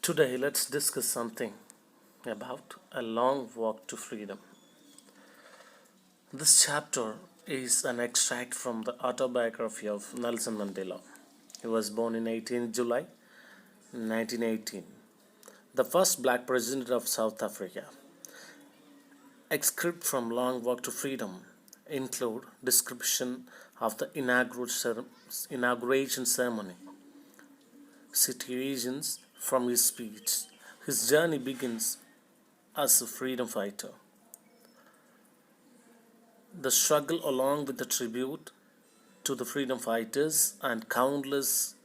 Today, let's discuss something about a long walk to freedom. This chapter is an extract from the autobiography of Nelson Mandela. He was born in 18 July 1918, the first black president of South Africa. Excerpt from Long Walk to Freedom include description of the inauguration ceremony, situations from his speech. His journey begins as a freedom fighter. The struggle, along with the tribute to the freedom fighters and countless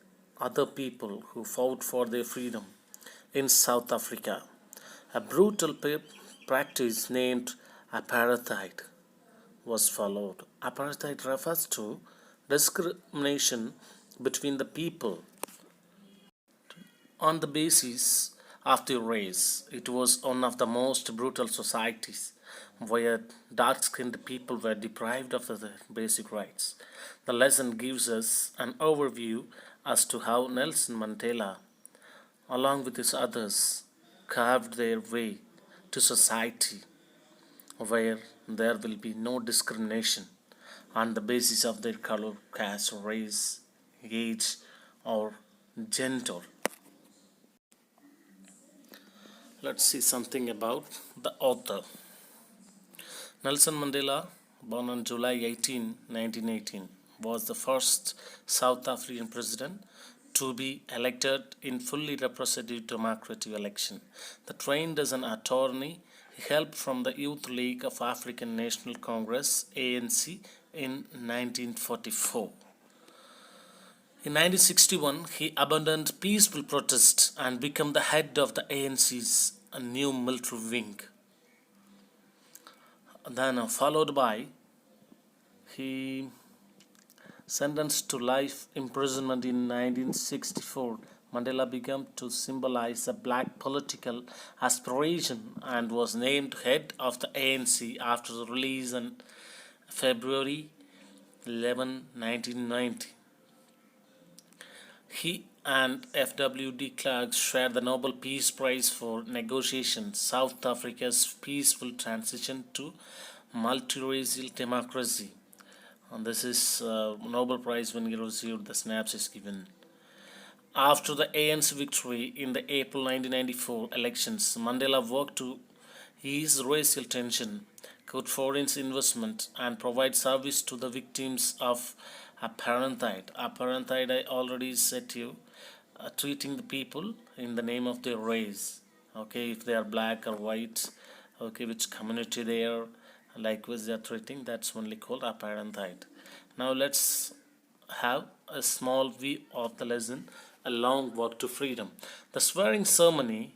other people who fought for their freedom in South Africa. A brutal practice named apartheid was followed. Apartheid refers to discrimination between the people on the basis of their race. It was one of the most brutal societies where dark-skinned people were deprived of their basic rights. The lesson gives us an overview as to how Nelson Mandela, along with his others, carved their way to society where there will be no discrimination on the basis of their color, caste, race, age, or gender. Let's see something about the author. Nelson Mandela, born on July 18, 1918, was the first South African president to be elected in fully representative democratic election. The trained as an attorney, he helped from the Youth League of African National Congress (ANC) in 1944. In 1961, he abandoned peaceful protest and became the head of the ANC's new military wing. Then, followed by, he sentenced to life imprisonment in 1964. Mandela began to symbolize a black political aspiration and was named head of the ANC after the release on February 11, 1990. He and F.W. de Klerk shared the Nobel Peace Prize for negotiation, South Africa's peaceful transition to multiracial democracy. And this is Nobel Prize when he received the snaps is given. After the ANC victory in the April 1994 elections, Mandela worked to ease racial tension, cut foreign investment, and provide service to the victims of apartheid. Apartheid, I already said to you, treating the people in the name of their race. Okay, if they are black or white, okay, which community they are, likewise they are treating, that's only called apartheid. Now let's have a small view of the lesson, a long walk to freedom. The swearing ceremony,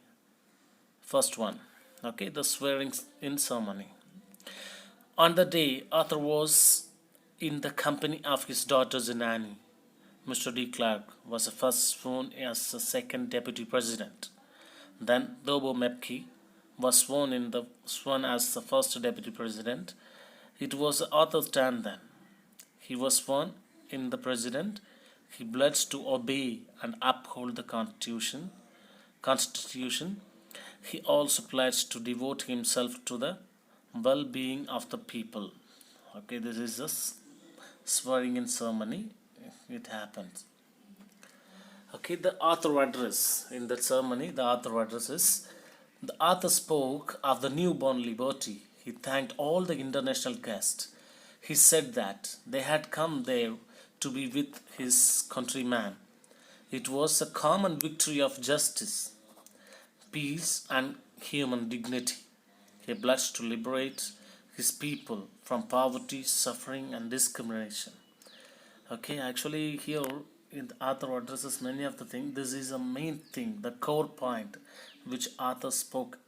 first one. Okay, the swearing in ceremony. On the day, Arthur was in the company of his daughters and Annie. Mr. de Klerk was first sworn as the second deputy president. Then Thabo Mbeki was sworn as the first deputy president. It was Arthur's turn then. He was sworn in the president. He pledged to obey and uphold the Constitution. He also pledged to devote himself to the well-being of the people. Okay, this is a swearing in ceremony. It happens. Okay, the author address in that ceremony, the author spoke of the newborn liberty. He thanked all the international guests. He said that they had come there to be with his countrymen. It was a common victory of justice, peace, and human dignity. He pledged to liberate his people from poverty, suffering, and discrimination. Okay, actually here in the author addresses many of the things. This is a main thing, the core point which author spoke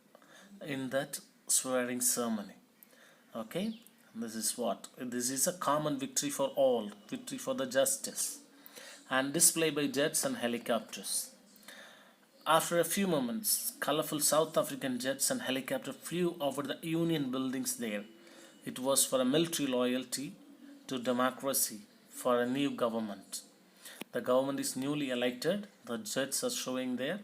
in that swearing ceremony. Okay, this is what? This is a common victory for all, victory for the justice, and display by jets and helicopters. After a few moments, colorful South African jets and helicopters flew over the Union buildings there. It was for a military loyalty to democracy, for a new government. The government is newly elected. The jets are showing there.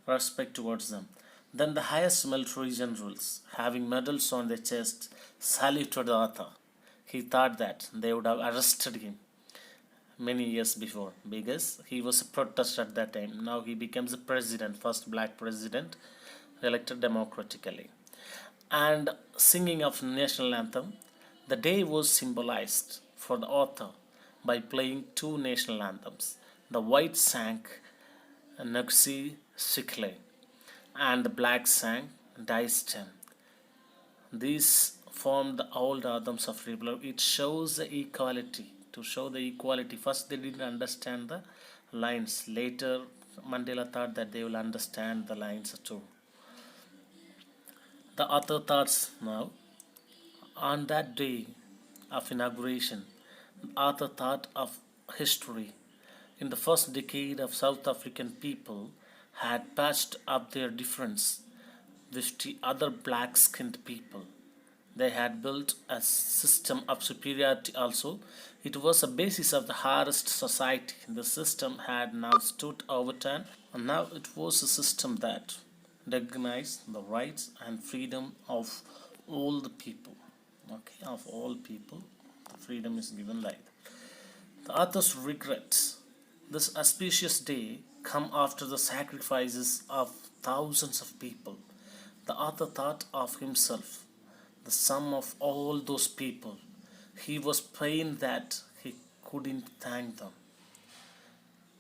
respect towards them. Then the highest military generals, having medals on their chest, saluted the author. He thought that they would have arrested him many years before because he was a protester at that time. Now he becomes the president, first black president elected democratically. And singing of national anthem, the day was symbolized for the author by playing two national anthems. The white sang Nuxi Sikle and the black sang Daistem. These formed the old anthems of Republic. It shows the equality. To show the equality, first they didn't understand the lines. Later, Mandela thought that they will understand the lines too. The author thoughts now, on that day of inauguration, the author thought of history. In the first decade of South African people had patched up their difference with the other black skinned people. They had built a system of superiority also. It was a basis of the hardest society. The system had now stood overturned, and now it was a system that recognized the rights and freedom of all the people. Okay, of all people, the freedom is given like that. The authors regret this auspicious day come after the sacrifices of thousands of people. The author thought of himself, the sum of all those people. He was pained that he couldn't thank them.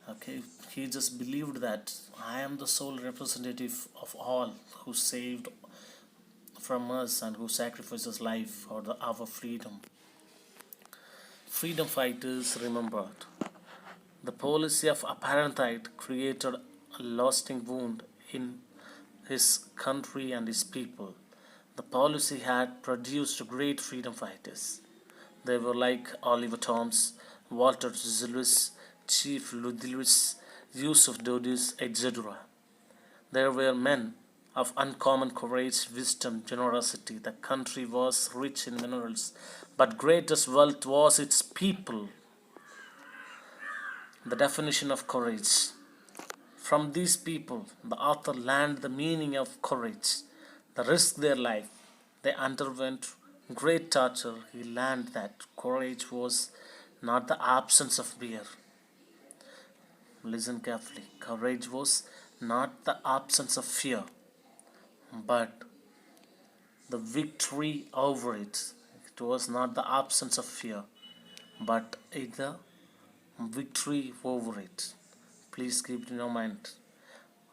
Okay, he just believed that I am the sole representative of all who saved from us and who sacrificed his life for our freedom. Freedom fighters remembered. The policy of apartheid created a lasting wound in his country and his people. The policy had produced great freedom fighters. They were like Oliver Thomas, Walter Zillis, Chief Ludwig, Yusuf Dodis, etc. There were men of uncommon courage, wisdom, generosity. The country was rich in minerals, but greatest wealth was its people. The definition of courage. From these people, the author learned the meaning of courage. They risked their life. They underwent great torture. He learned that courage was not the absence of fear. Listen carefully. Courage was not the absence of fear, but the victory over it. It was not the absence of fear, but the victory over it. Please keep in your mind.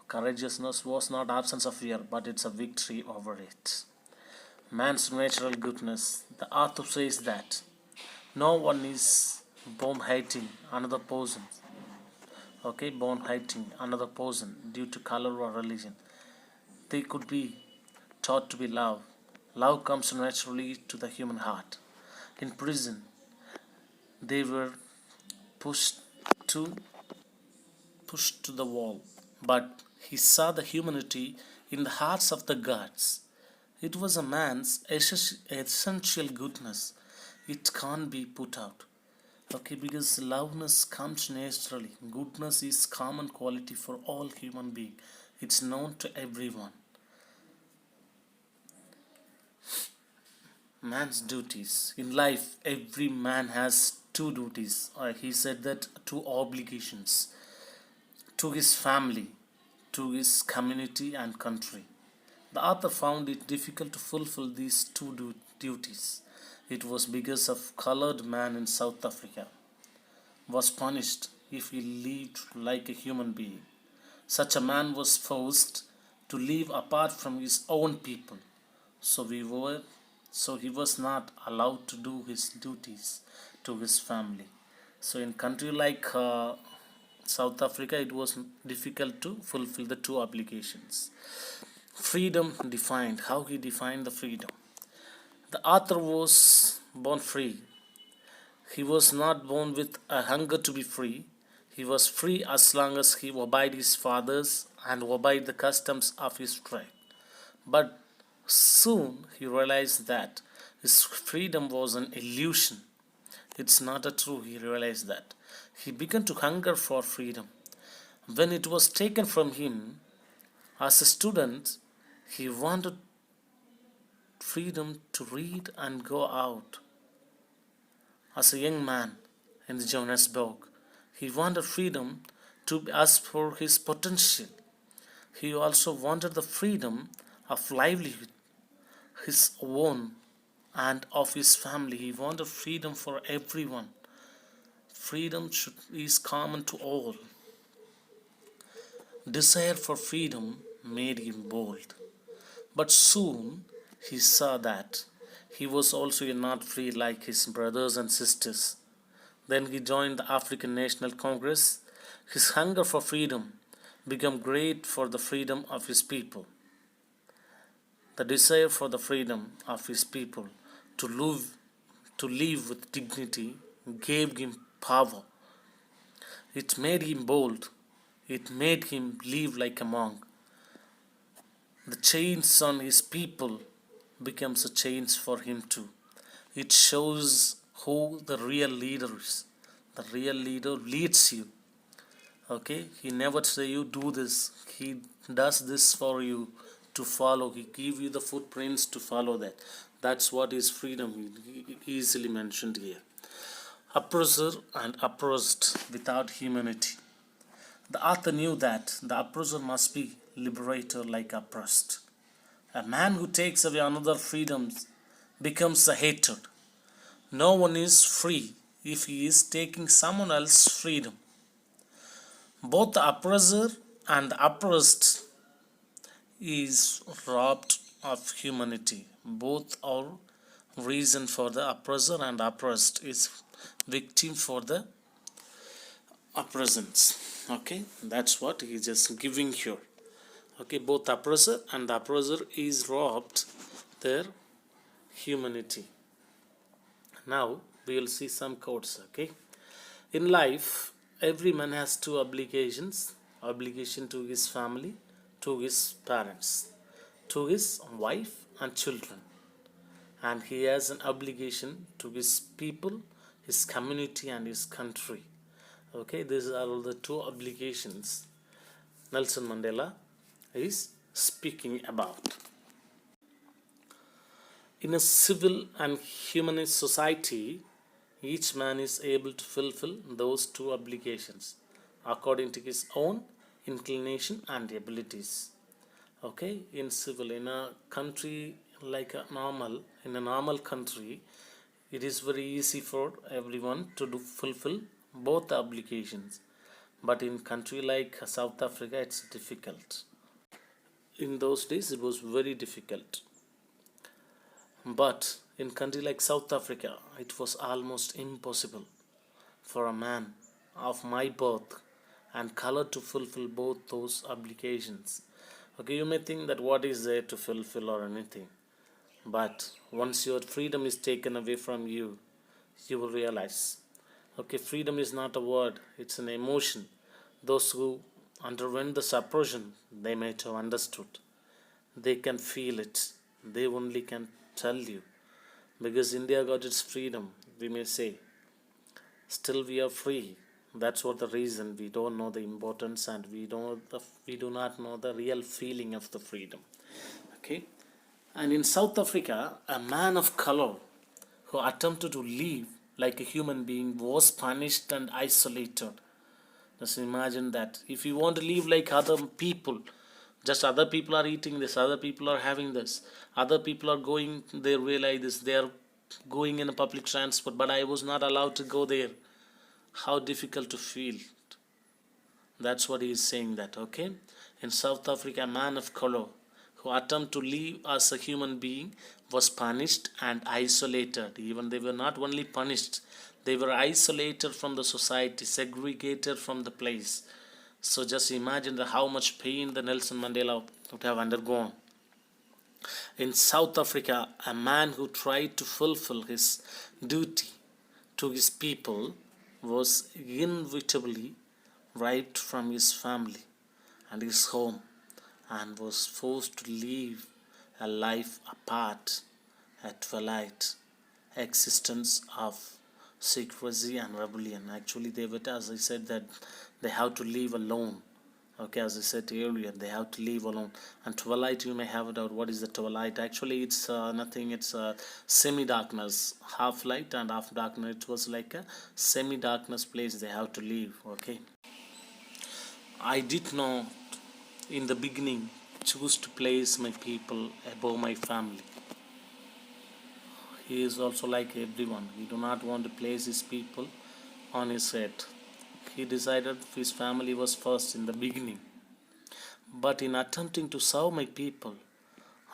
Courageousness was not absence of fear, but it's a victory over it. Man's natural goodness. The author says that no one is born hating another person. Okay, born hating another person due to color or religion. They could be taught to be love. Love comes naturally to the human heart. In prison, they were pushed to the wall, but he saw the humanity in the hearts of the gods. It was a man's essential goodness. It can't be put out. Okay, because loveness comes naturally. Goodness is common quality for all human beings. It's known to everyone. Man's duties. In life, every man has two duties. He said that two obligations. To his family, to his community and country. The author found it difficult to fulfill these two duties. It was because of colored man in South Africa was punished if he lived like a human being. Such a man was forced to live apart from his own people. So he was not allowed to do his duties to his family. So in country like South Africa, it was difficult to fulfill the two obligations. Freedom defined. How he defined the freedom. The author was born free. He was not born with a hunger to be free. He was free as long as he obeyed his fathers and obeyed the customs of his tribe. But soon he realized that his freedom was an illusion. It's not a true. He realized that. He began to hunger for freedom. When it was taken from him, As a student, he wanted freedom to read and go out. As a young man in the Johannesburg, he wanted freedom to ask for his potential. He also wanted the freedom of livelihood, his own and of his family. He wanted freedom for everyone. Is common to all. Desire for freedom made him bold. But soon he saw that he was also not free like his brothers and sisters. Then he joined the African National Congress. His hunger for freedom became great for the freedom of his people. The desire for the freedom of his people to live with dignity gave him power. It made him bold. It made him live like a monk. The chains on his people becomes a chains for him too. It shows who the real leader is. The real leader leads you. Okay, he never say you do this. He does this for you to follow. He give you the footprints to follow that. That's what is freedom. He easily mentioned here. Oppressor and oppressed without humanity. The author knew that the oppressor must be liberator like oppressed. A man who takes away another's freedoms becomes a hated. No one is free if he is taking someone else's freedom. Both the oppressor and the oppressed is robbed of humanity. Both are reason for the oppressor and oppressed is victim for the oppressors. Okay, that's what he is just giving here. Okay, both oppressor and the oppressor is robbed their humanity. Now we will see some quotes. Okay, in life every man has two obligations: obligation to his family, to his parents, to his wife and children, and he has an obligation to his people, his community and his country. Okay, these are all the two obligations Nelson Mandela is speaking about. In a civil and humanist society, each man is able to fulfill those two obligations according to his own inclination and abilities. Okay, in civil, in a country like in a normal country, it is very easy for everyone to fulfill both the obligations. But in country like South Africa, it's difficult. In those days, it was very difficult. But in country like South Africa, it was almost impossible for a man of my birth and color to fulfill both those obligations. Okay, you may think that what is there to fulfill or anything. But once your freedom is taken away from you, you will realize, okay, freedom is not a word, it's an emotion. Those who underwent the suppression, they might have understood. They can feel it. They only can tell you. Because India got its freedom, we may say. Still we are free. That's what the reason. We don't know the importance and we do not know the real feeling of the freedom. Okay? And in South Africa, a man of color who attempted to live like a human being was punished and isolated. Just imagine that. If you want to live like other people, just other people are eating this, other people are having this, other people are going their way like this, they are going in a public transport, but I was not allowed to go there. How difficult to feel. That's what he is saying that, okay? In South Africa, a man of color who attempted to live as a human being was punished and isolated. Even they were not only punished, they were isolated from the society, segregated from the place. So just imagine how much pain the Nelson Mandela would have undergone. In South Africa, a man who tried to fulfill his duty to his people was inevitably ripped from his family and his home and was forced to live a life apart, a twilight existence of secrecy and rebellion. Actually, they were, as I said, that they have to live alone. Okay, as I said earlier, they have to live alone. And twilight, you may have a doubt, what is the twilight? Actually, it's nothing. It's semi-darkness, half light and half darkness. It was like a semi-darkness place they have to live. Okay, I did not in the beginning choose to place my people above my family. He is also like everyone. He do not want to place his people on his head. He decided his family was first in the beginning. But in attempting to serve my people,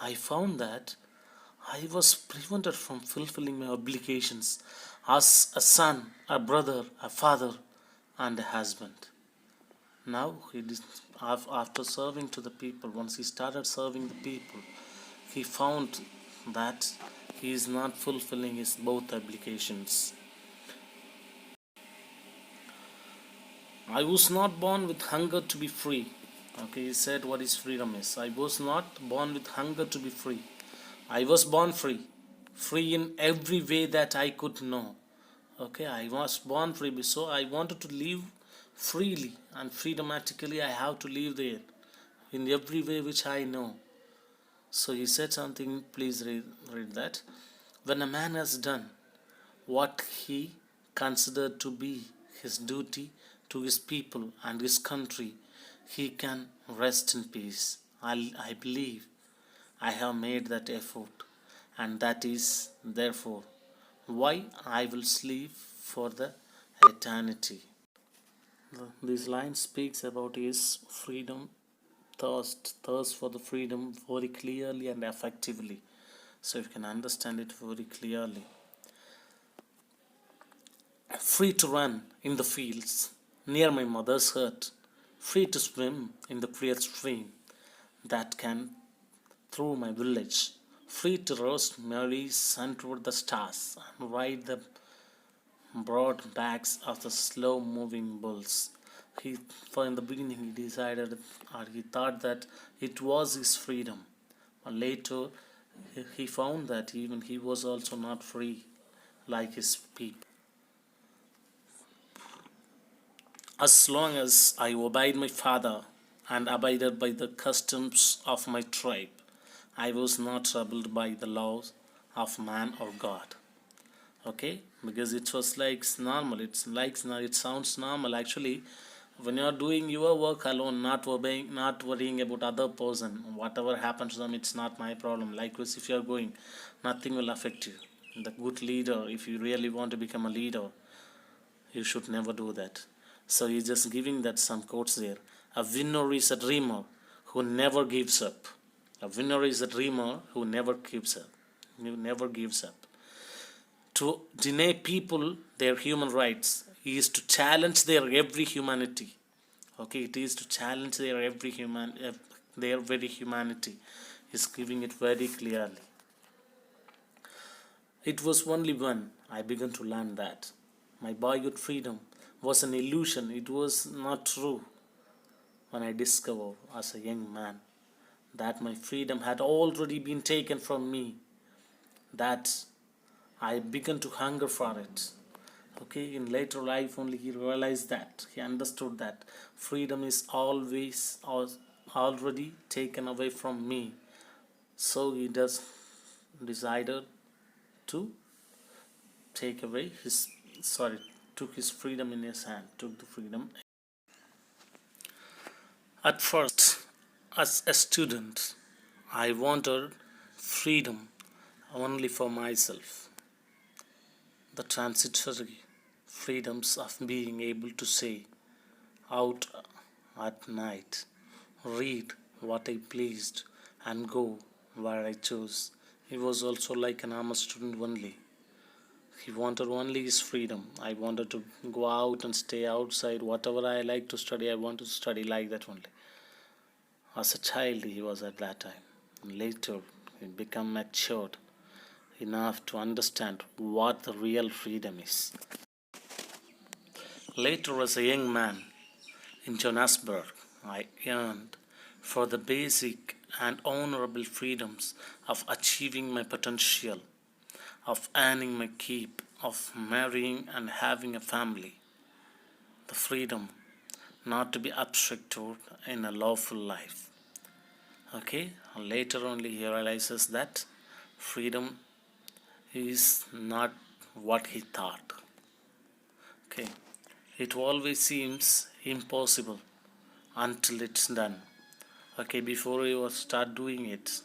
I found that I was prevented from fulfilling my obligations as a son, a brother, a father, and a husband. Now, after serving to the people, once he started serving the people, he found that he is not fulfilling his both obligations. I was not born with hunger to be free. Okay, he said what his freedom is. I was not born with hunger to be free. I was born free. Free in every way that I could know. Okay, I was born free, so I wanted to live freely and freedomatically. I have to live there in every way which I know. So he said something, please read that. When a man has done what he considered to be his duty to his people and his country, he can rest in peace. I believe I have made that effort, and that is therefore why I will sleep for the eternity. This line speaks about his freedom, thirst for the freedom very clearly and effectively. So you can understand it very clearly. Free to run in the fields near my mother's hut, free to swim in the clear stream that can through my village, free to roast berries under the stars and ride the broad backs of the slow moving bulls. For in the beginning he decided or he thought that it was his freedom. But later he found that even he was also not free like his people. As long as I obeyed my father and abided by the customs of my tribe, I was not troubled by the laws of man or God. Okay, because it was like normal. It sounds normal. Actually, when you are doing your work alone, not obeying, not worrying about other person, whatever happens to them, it's not my problem. Likewise, if you are going, nothing will affect you. The good leader, if you really want to become a leader, you should never do that. So he's just giving that some quotes there. A winner is a dreamer who never gives up. A winner is a dreamer who never gives up. Who never gives up. To deny people their human rights is to challenge their every humanity. Okay, it is to challenge their their very humanity. He's giving it very clearly. It was only when I began to learn that my boyhood freedom was an illusion. It was not true. When I discovered as a young man that my freedom had already been taken from me, that I began to hunger for it. Okay, in later life only he realized that, he understood that freedom is already taken away from me. So he decided to take away took his freedom in his hand, took the freedom. At first, as a student, I wanted freedom only for myself. The transitory freedoms of being able to say out at night, read what I pleased, and go where I chose. He was also like an normal student only. He wanted only his freedom. I wanted to go out and stay outside. Whatever I like to study, I want to study like that only. As a child, he was at that time. Later, he became matured enough to understand what the real freedom is. Later, as a young man in Johannesburg, I yearned for the basic and honorable freedoms of achieving my potential, of earning my keep, of marrying and having a family. The freedom not to be obstructed in a lawful life. Okay, later only he realizes that freedom is not what he thought. Okay, it always seems impossible until it's done. Okay, before you start doing it,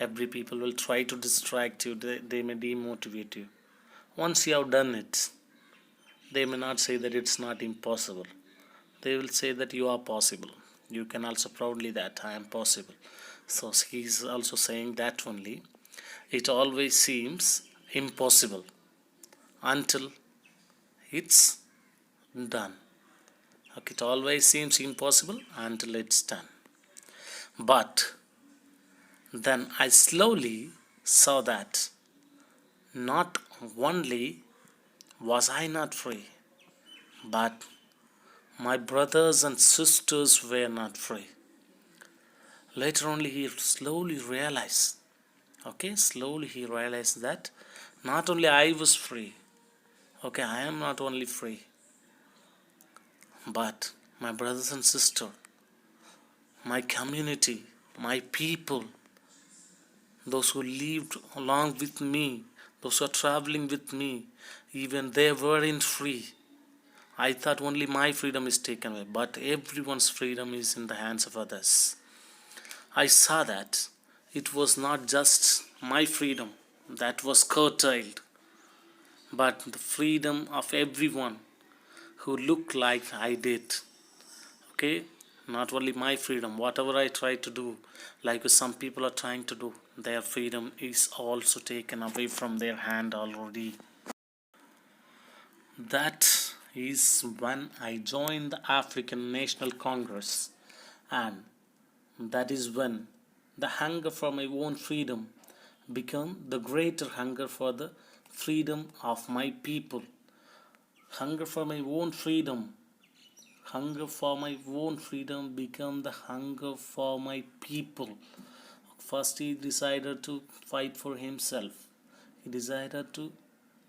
every people will try to distract you, they may demotivate you. Once you have done it, they may not say that it's not impossible. They will say that you are possible. You can also proudly that I am possible. So he's also saying that only. It always seems impossible until it's done. Okay, it always seems impossible until it's done. But then I slowly saw that not only was I not free, but my brothers and sisters were not free. Later only he slowly realized, that not only I was free, I am not only free, but my brothers and sisters, my community, my people, those who lived along with me, those who are traveling with me, even they weren't free. I thought only my freedom is taken away, but everyone's freedom is in the hands of others. I saw that it was not just my freedom that was curtailed, but the freedom of everyone who looked like I did. Okay, not only my freedom, whatever I try to do, like some people are trying to do, their freedom is also taken away from their hand already. That is when I joined the African National Congress, and that is when the hunger for my own freedom became the greater hunger for the freedom of my people. Hunger for my own freedom. Hunger for my own freedom became the hunger for my people. First, he decided to fight for himself. He decided to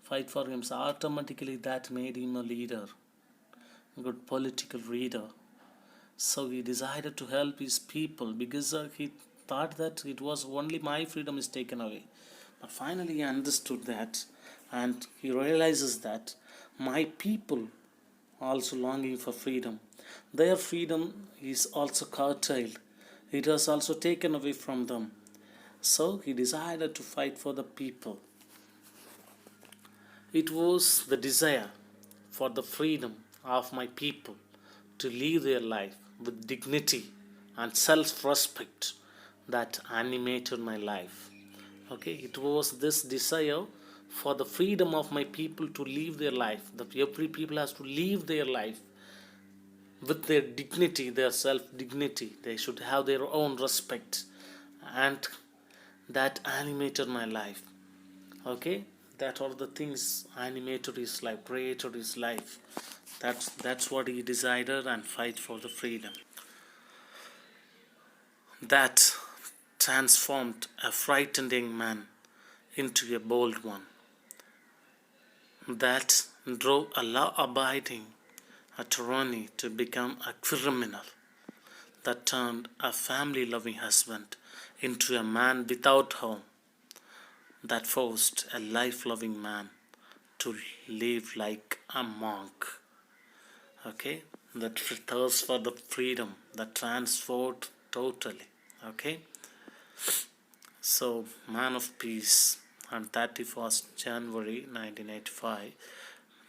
fight for himself. Automatically, that made him a leader, a good political leader. So he decided to help his people because he thought that it was only my freedom is taken away. But finally, he understood that, and he realizes that my people also longing for freedom. Their freedom is also curtailed. It was also taken away from them. So he decided to fight for the people. It was the desire for the freedom of my people to live their life with dignity and self-respect that animated my life. It was this desire for the freedom of my people to live their life. That every people has to live their life with their dignity, their self-dignity. They should have their own respect, and that animated my life. That are the things animated his life, created his life. That's what he decided and fight for the freedom. That transformed a frightened young man into a bold one. That drove a law-abiding attorney to become a criminal. That turned a family-loving husband into a man without home. That forced a life-loving man to live like a monk. That thirst for the freedom, that transformed totally. So, man of peace, on 31st January 1985,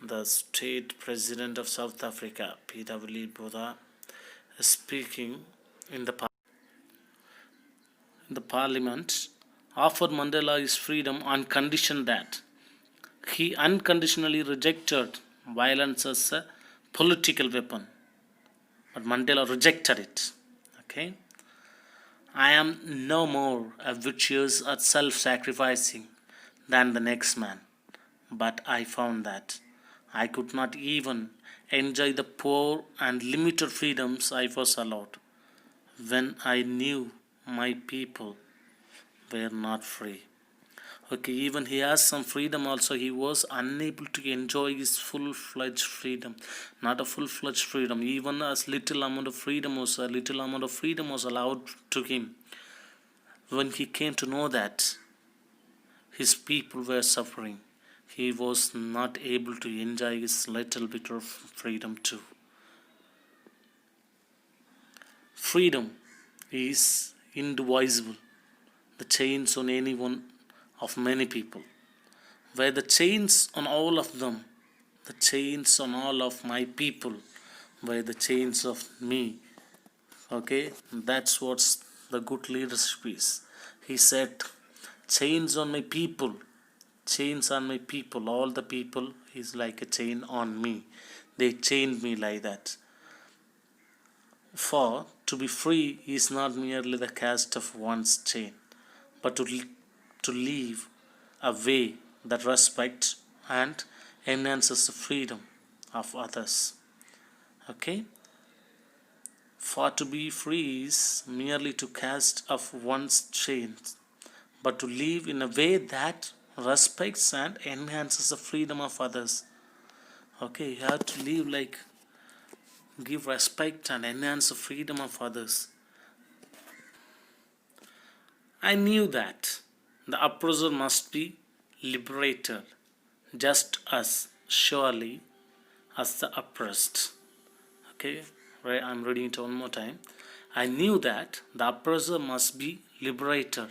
the state president of South Africa, P.W. Botha, speaking in the parliament, offered Mandela his freedom on condition that he unconditionally rejected violence as a political weapon. But Mandela rejected it. I am no more virtuous or self-sacrificing than the next man. But I found that I could not even enjoy the poor and limited freedoms I was allowed when I knew my people were not free. Okay, even he has some freedom also, he was unable to enjoy his full-fledged freedom. Not a full-fledged freedom, even a little amount of freedom was allowed to him. When he came to know that his people were suffering, he was not able to enjoy his little bit of freedom too. Freedom is indivisible. The chains on any one of many people, where the chains on all of them, the chains on all of my people, where the chains of me. Okay, that's what's the good leadership is. He said, chains on my people, chains on my people, all the people is like a chain on me. They chained me like that. For to be free is not merely the cast of one's chain, but to live a way that respects and enhances the freedom of others. Okay? For to be free is merely to cast off one's chains, but to live in a way that respects and enhances the freedom of others. Okay, you have to live like give respect and enhance the freedom of others. I knew that the oppressor must be liberated just as surely as the oppressed. Okay, right, I'm reading it one more time. I knew that the oppressor must be liberated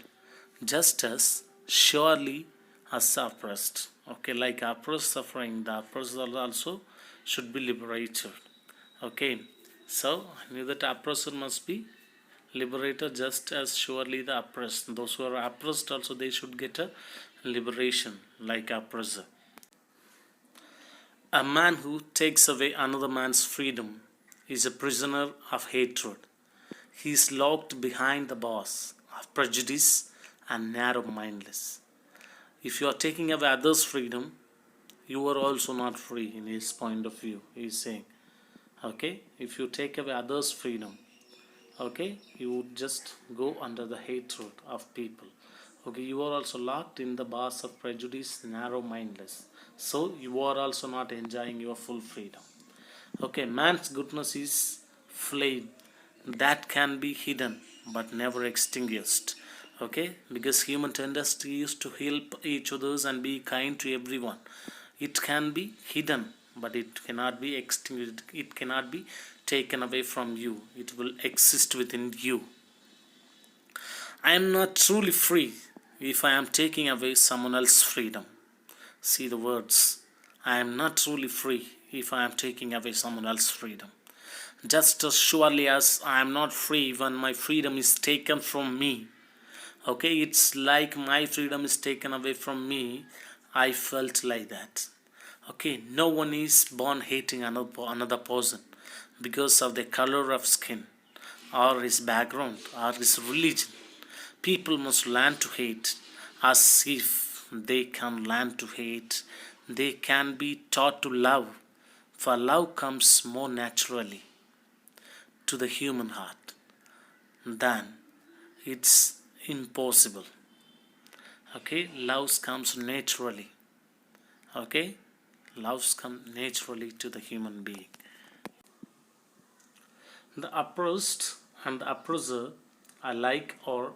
just as surely as the oppressed. Okay, like oppressed suffering, the oppressor also should be liberated. Okay, so I knew that oppressor must be liberated just as surely the oppressed. Those who are oppressed also, they should get a liberation like oppressor. A man who takes away another man's freedom is a prisoner of hatred. He is locked behind the bars of prejudice and narrow mindedness. If you are taking away others' freedom, you are also not free in his point of view. He is saying, okay, if you take away others' freedom, okay, you would just go under the hatred of people. Okay, you are also locked in the bars of prejudice, narrow mindedness. So you are also not enjoying your full freedom. Okay, man's goodness is flame that can be hidden but never extinguished. Okay, because human tendency is to help each others and be kind to everyone. It can be hidden, but it cannot be extinguished. It cannot be taken away from you. It will exist within you. I am not truly free if I am taking away someone else's freedom. See the words. I am not truly free if I am taking away someone else's freedom. Just as surely as I am not free when my freedom is taken from me. Okay, it's like my freedom is taken away from me. I felt like that. Okay, no one is born hating another person because of their color of skin or his background or his religion. People must learn to hate as if they can learn to hate. They can be taught to love, for love comes more naturally to the human heart than it's impossible. Okay, love comes naturally. Okay, love comes naturally to the human being. The oppressed and the oppressor are like or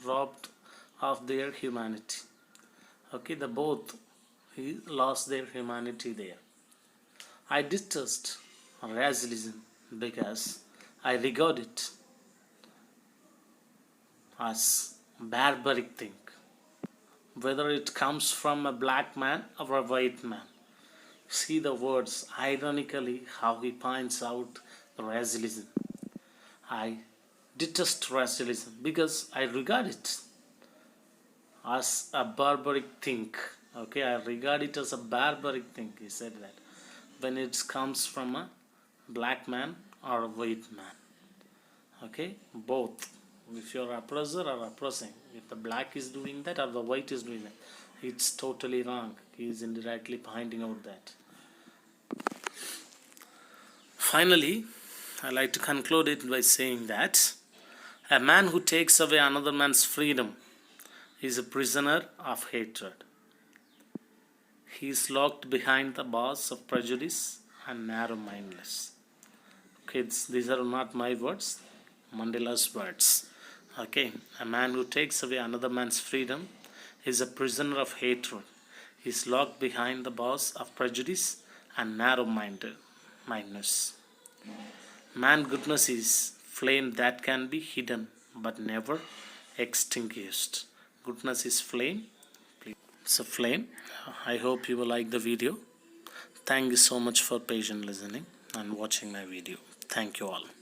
robbed of their humanity. Okay, the both lost their humanity there. I detest racialism because I regard it as barbaric thing, whether it comes from a black man or a white man. See the words ironically how he points out racialism. I detest racialism because I regard it as a barbaric thing. Okay, I regard it as a barbaric thing. He said that when it comes from a black man or a white man. Okay, both. If you're oppressor or oppressing, if the black is doing that or the white is doing that, it's totally wrong. He is indirectly pointing out that. Finally, I like to conclude it by saying that a man who takes away another man's freedom is a prisoner of hatred. He is locked behind the bars of prejudice and narrow-mindedness. Okay, these are not my words, Mandela's words. Okay, a man who takes away another man's freedom is a prisoner of hatred. He is locked behind the bars of prejudice and narrow-mindedness. Man goodness is flame that can be hidden but never extinguished. Goodness is flame. It's a flame. I hope you will like the video. Thank you so much for patient listening and watching my video. Thank you all.